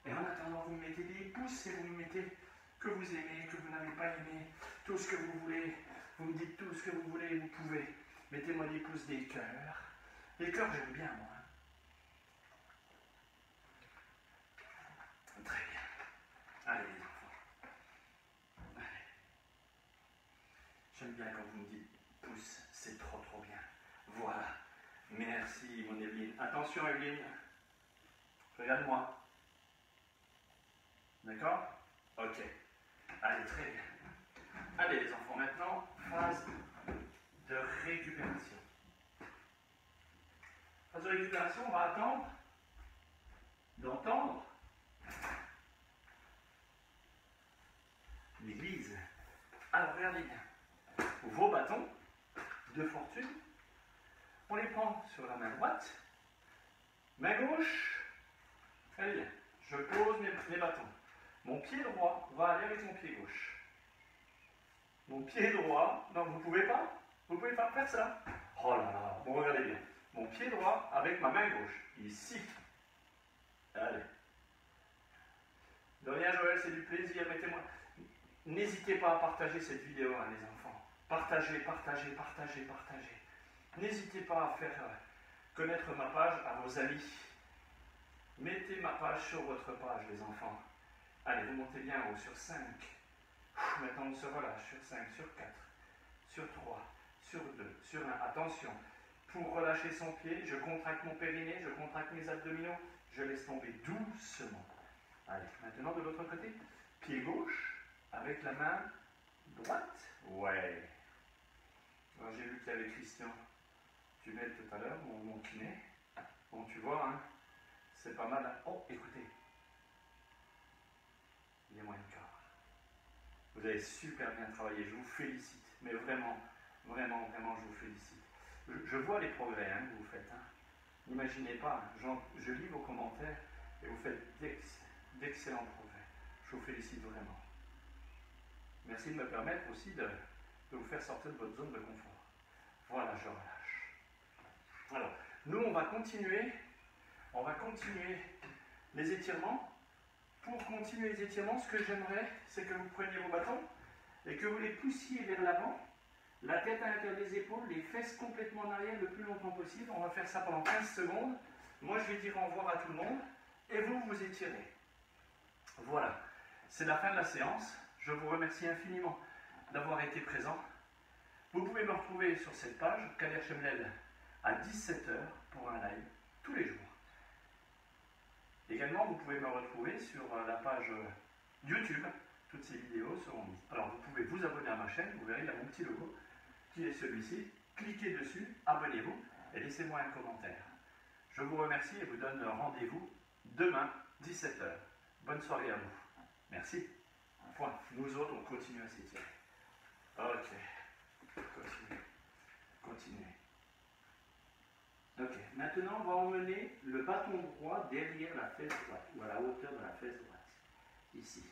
S1: Et en attendant, vous mettez des pouces et vous me mettez que vous aimez, que vous n'avez pas aimé, tout ce que vous voulez. Vous me dites tout ce que vous voulez, vous pouvez. Mettez-moi des pouces, des cœurs. Les cœurs, j'aime bien moi. Très bien. Allez les enfants. Allez. J'aime bien quand vous me dites pouce, c'est trop bien. Voilà. Merci mon Evelyne. Attention Evelyne. Regarde-moi. D'accord? Ok. Allez, très bien. Allez les enfants, maintenant, phase de récupération. Phase de récupération, on va attendre d'entendre l'église. Alors regardez bien. Vos bâtons de fortune, on les prend sur la main droite, main gauche, allez bien, je pose mes bâtons. Mon pied droit va aller avec mon pied gauche. Mon pied droit, non vous pouvez pas faire ça. Oh là là, bon regardez bien. Mon pied droit avec ma main gauche, ici. Allez. De rien Joël, c'est du plaisir, mettez-moi. N'hésitez pas à partager cette vidéo, hein, les enfants. Partagez. N'hésitez pas à faire connaître ma page à vos amis. Mettez ma page sur votre page, les enfants. Allez, vous montez bien haut sur 5. Maintenant, on se relâche sur 5, sur 4, sur 3, sur 2, sur 1. Attention, pour relâcher son pied, je contracte mon périnée, je contracte mes abdominaux, je laisse tomber doucement. Allez, maintenant de l'autre côté, pied gauche avec la main droite. Ouais. Alors, j'ai vu qu'il y avait Christian Tumel tout à l'heure, mon kiné. Bon, tu vois, hein, c'est pas mal. Oh, écoutez. Il y a moins de corps. Vous avez super bien travaillé, je vous félicite. Mais vraiment, je vous félicite. Je vois les progrès hein, que vous faites. Hein. N'imaginez pas, je lis vos commentaires et vous faites d'excellents progrès. Je vous félicite vraiment. Merci de me permettre aussi de vous faire sortir de votre zone de confort. Voilà, je relâche. Alors, nous, on va continuer les étirements. Pour continuer les étirements, ce que j'aimerais, c'est que vous preniez vos bâtons et que vous les poussiez vers l'avant, la tête à l'intérieur des épaules, les fesses complètement en arrière le plus longtemps possible. On va faire ça pendant 15 secondes. Moi, je vais dire au revoir à tout le monde et vous vous étirez. Voilà, c'est la fin de la séance. Je vous remercie infiniment d'avoir été présent. Vous pouvez me retrouver sur cette page, Kader Chemlel, à 17 h pour un live tous les jours. Également, vous pouvez me retrouver sur la page YouTube. Toutes ces vidéos seront mises. Alors, vous pouvez vous abonner à ma chaîne. Vous verrez, il y a mon petit logo qui est celui-ci. Cliquez dessus, abonnez-vous et laissez-moi un commentaire. Je vous remercie et vous donne rendez-vous demain, 17 h. Bonne soirée à vous. Merci. Point. Nous autres, on continue à s'étirer. Ok. Continuez. Ok. Maintenant, on va emmener le bâton droit derrière la fesse droite, ou à la hauteur de la fesse droite. Ici.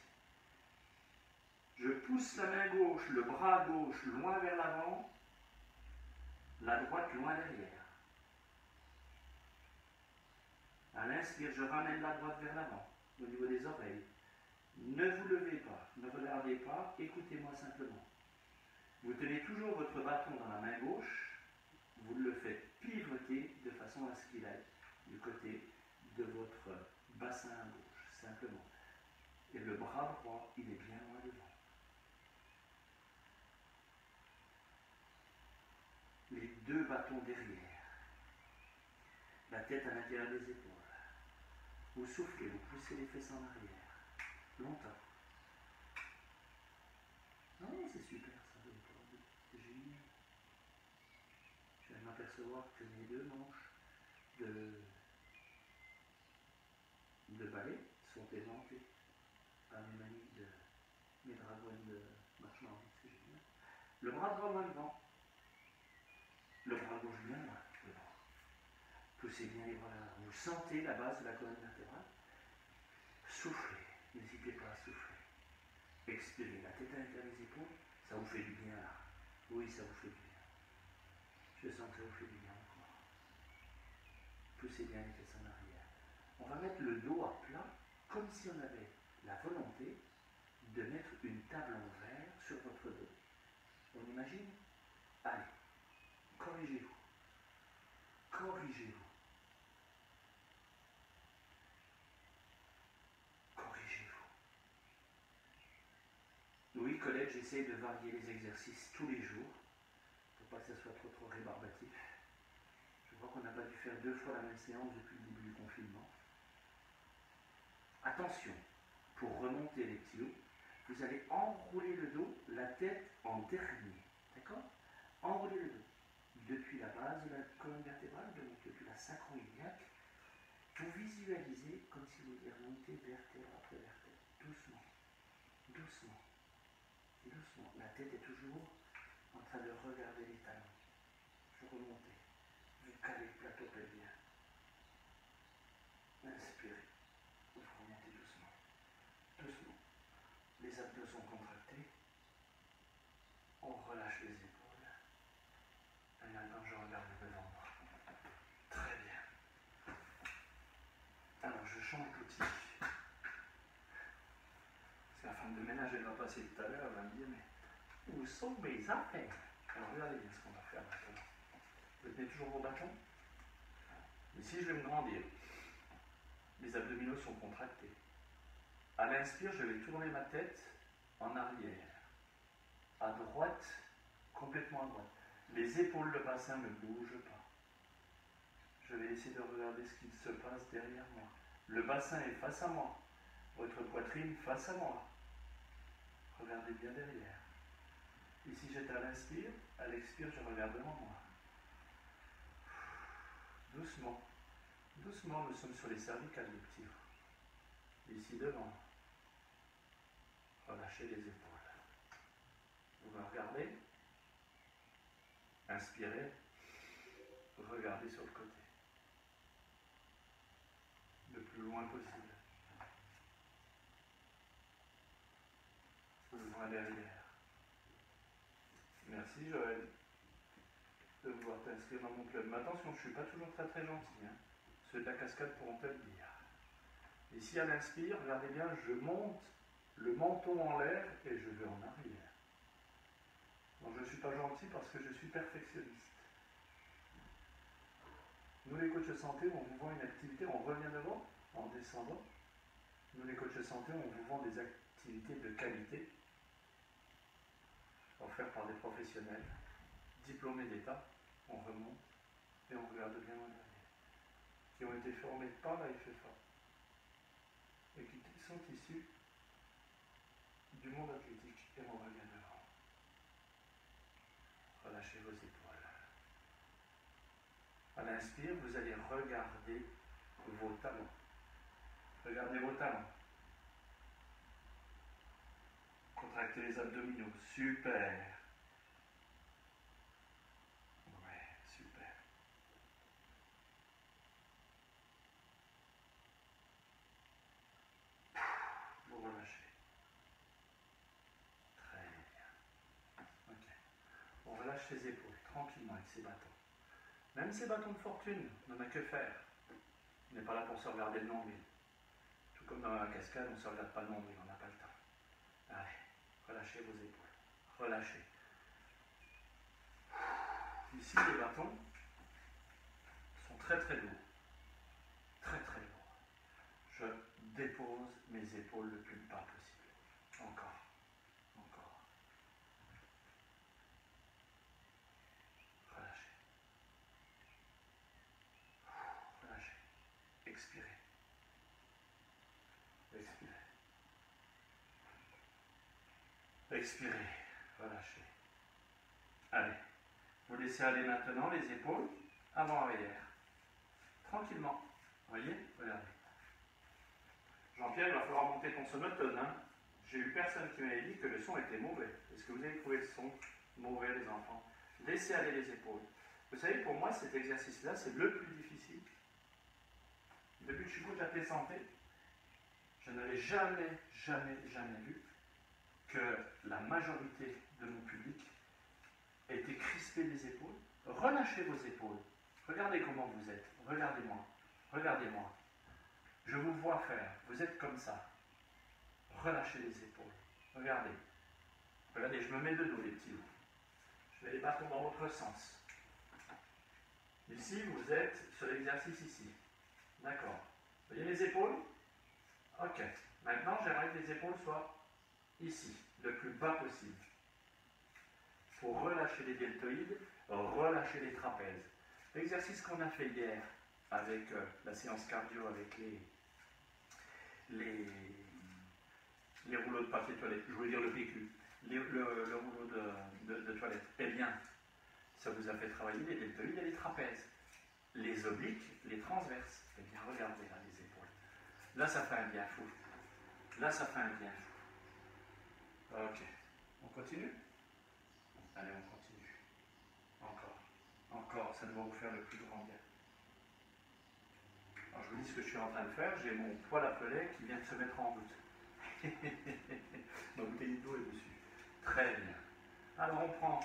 S1: Je pousse la main gauche, le bras gauche loin vers l'avant, la droite loin derrière. À l'inspire, je ramène la droite vers l'avant, au niveau des oreilles. Ne vous levez pas, ne regardez pas, écoutez-moi simplement. Vous tenez toujours votre bâton dans la main gauche, vous le faites pivoter de façon à ce qu'il aille du côté de votre bassin à gauche, simplement. Et le bras droit, il est bien loin devant. Les deux bâtons derrière, la tête à l'intérieur des épaules. Vous soufflez, vous poussez les fesses en arrière. Longtemps. Non, c'est super ça, c'est génial. Je viens de m'apercevoir que mes deux manches de sont aimantés par mes manies de mes dragonnes de marchandise que j'ai bien. Le bras droit moins devant. Le bras gauche bien loin devant. Poussez bien les bras là. Vous sentez la base de la colonne vertébrale. Soufflez. N'hésitez pas à souffler. Expirez. La tête à l'intérieur des épaules. Ça vous fait du bien là. Oui, ça vous fait du bien. Je sens que ça vous fait du bien encore. Poussez bien les fesses en arrière. On va mettre le dos à plat, comme si on avait la volonté de mettre une table en verre sur votre dos. On imagine? Allez, corrigez-vous. Corrigez-vous. Corrigez-vous. Oui, collègue, j'essaie de varier les exercices tous les jours, pour pas que ça soit trop rébarbatif. Je crois qu'on n'a pas dû faire 2 fois la même séance depuis le début du confinement. Attention, pour remonter les tios, vous allez enrouler le dos, la tête en dernier. D'accord? Enrouler le dos. Depuis la base de la colonne vertébrale, donc depuis la sacro-iliaque, vous visualisez comme si vous remontez vertèbre après vertèbre. Doucement. Doucement. Doucement. La tête est toujours en train de regarder les talons. Vous remontez. Vous calez le plateau pelvien. Inspirez. Vous remontez doucement. Doucement. Les abdos sont contractés. On relâche les épaules. Et maintenant, je regarde le ventre. Très bien. Alors, je change d'outil. Parce que la femme de ménage, elle va passer tout à l'heure, elle va me dire, mais où sont mes affaires? Alors, regardez bien ce qu'on va faire maintenant. Vous tenez toujours vos bâtons. Ici, je vais me grandir. Les abdominaux sont contractés. À l'inspire, je vais tourner ma tête en arrière. À droite, complètement à droite. Les épaules, le bassin ne bougent pas. Je vais essayer de regarder ce qui se passe derrière moi. Le bassin est face à moi. Votre poitrine face à moi. Regardez bien derrière. Ici, j'étais à l'inspire. À l'expire, je regarde devant moi. Doucement. Doucement, nous sommes sur les cervicales du petit. Ici devant. Relâchez les épaules. Vous me regardez. Inspirez. Regardez sur le côté. Le plus loin possible. Loin derrière. Merci Joël de vouloir t'inscrire dans mon club. Mais attention, je ne suis pas toujours très gentil. Hein. Ceux de la cascade pourront te le dire. Ici à l'inspire, regardez bien, je monte le menton en l'air et je vais en arrière. Donc je ne suis pas gentil parce que je suis perfectionniste. Nous les coachs santé, on vous vend une activité, on revient devant en descendant. Nous les coachs santé, on vous vend des activités de qualité offertes par des professionnels, diplômés d'État. On remonte et on regarde bien en arrière. Qui ont été formés par la FFA et qui sont issus du monde athlétique. Et on revient devant. Relâchez vos épaules. À l'inspire, vous allez regarder vos talons. Regardez vos talons. Contractez les abdominaux. Super. Ouais, super. Vous relâchez. Très bien. Ok. On relâche les épaules tranquillement avec ces bâtons. Même ces bâtons de fortune, on n'en a que faire. On n'est pas là pour se regarder le nombril. Tout comme dans la cascade, on ne se regarde pas le nombril, on n'a pas le temps. Allez, relâchez vos épaules. Relâchez. Ici, les bâtons sont très lourds. Très lourds. Je dépose mes épaules le plus bas possible. Encore. Encore. Relâchez. Relâchez. Expirez. Expirez. Expirez. Relâchez. Allez. Vous laissez aller maintenant les épaules avant-arrière. Tranquillement. Voyez? Regardez. Jambes Jean-Pierre, il va falloir monter ton sonotone. Hein. J'ai eu personne qui m'avait dit que le son était mauvais. Est-ce que vous avez trouvé le son mauvais, les enfants? Laissez aller les épaules. Vous savez, pour moi, cet exercice-là, c'est le plus difficile. Depuis que je suis coach AT Santé, je n'avais jamais vu que la majorité de mon public était crispé des épaules. Relâchez vos épaules. Regardez comment vous êtes. Regardez-moi. Regardez-moi. Je vous vois faire. Vous êtes comme ça. Relâchez les épaules. Regardez. Regardez, je me mets de dos, les petits loups. Je mets les bâtons dans l'autre sens. Ici, vous êtes sur l'exercice ici. D'accord. Vous voyez les épaules? Ok. Maintenant, j'aimerais que les épaules soient ici, le plus bas possible. Il faut relâcher les deltoïdes, relâcher les trapèzes. L'exercice qu'on a fait hier avec la séance cardio, avec les rouleaux de papier toilette, je voulais dire le PQ, le rouleau de toilette, eh bien, ça vous a fait travailler les deltoïdes et les trapèzes. Les obliques, les transverses. Eh bien, regardez là les épaules. Là, ça fait un bien fou. Là, ça fait un bien fou. Ok. On continue? Allez, on continue. Encore. Encore, ça doit vous faire le plus grand bien. Alors, je vous dis ce que je suis en train de faire. J'ai mon poêle à pelet qui vient de se mettre en route. Ma bouteille d'eau est dessus. Très bien. Alors, on prend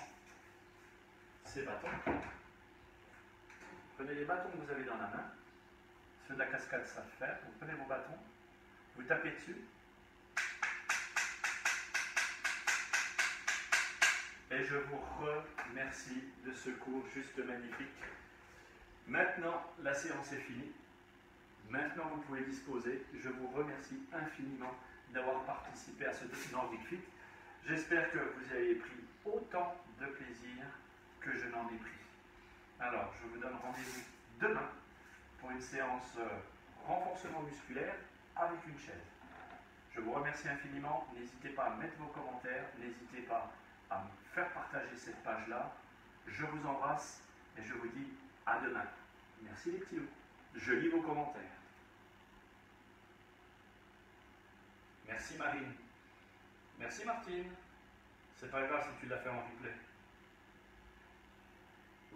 S1: ces bâtons. Prenez les bâtons que vous avez dans la main. Ceux de la cascade savent faire. Vous prenez vos bâtons, vous tapez dessus. Et je vous remercie de ce cours juste magnifique. Maintenant, la séance est finie. Maintenant, vous pouvez disposer. Je vous remercie infiniment d'avoir participé à ce Nordic Fit. J'espère que vous avez pris autant de plaisir que je n'en ai pris. Alors, je vous donne rendez-vous demain pour une séance renforcement musculaire avec une chaise. Je vous remercie infiniment. N'hésitez pas à mettre vos commentaires. N'hésitez pas à me faire partager cette page-là. Je vous embrasse et je vous dis à demain. Merci les petits loups. Je lis vos commentaires. Merci Marine. Merci Martine. C'est pas grave si tu l'as fait en replay.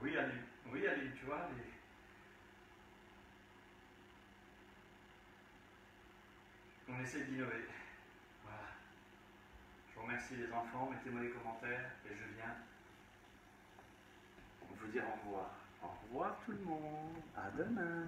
S1: Oui Aline. Oui Aline, tu vois, on essaie d'innover. Voilà. Je vous remercie les enfants, mettez-moi des commentaires et je viens vous dire au revoir. Au revoir tout le monde. À demain.